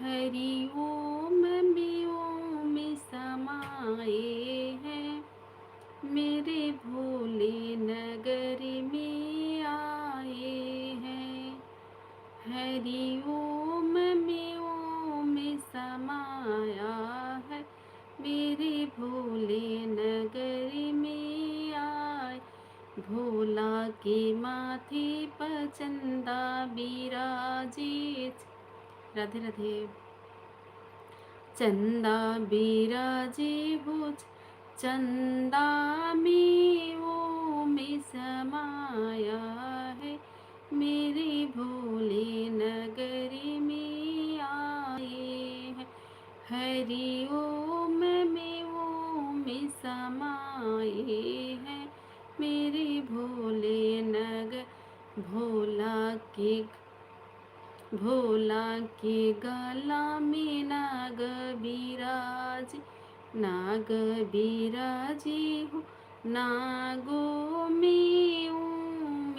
हरि ओम में ओम समाए हैं, मेरे भोले नगर में आए हैं। हरि ओम में ओम समाया है, मेरे भोले नगर में आए। भोला के माथे पर चंदा बिराजे, राधे राधे। चंदा बिराजे भुज, चंदा में वो में समाया है, मेरे भोले नगरी में आए हैं। हरि ओम में ओम समाए हैं, मेरे भोले नगर। भोला के गला में नाग बिराज, नाग बिराजी हो, नागों में ओम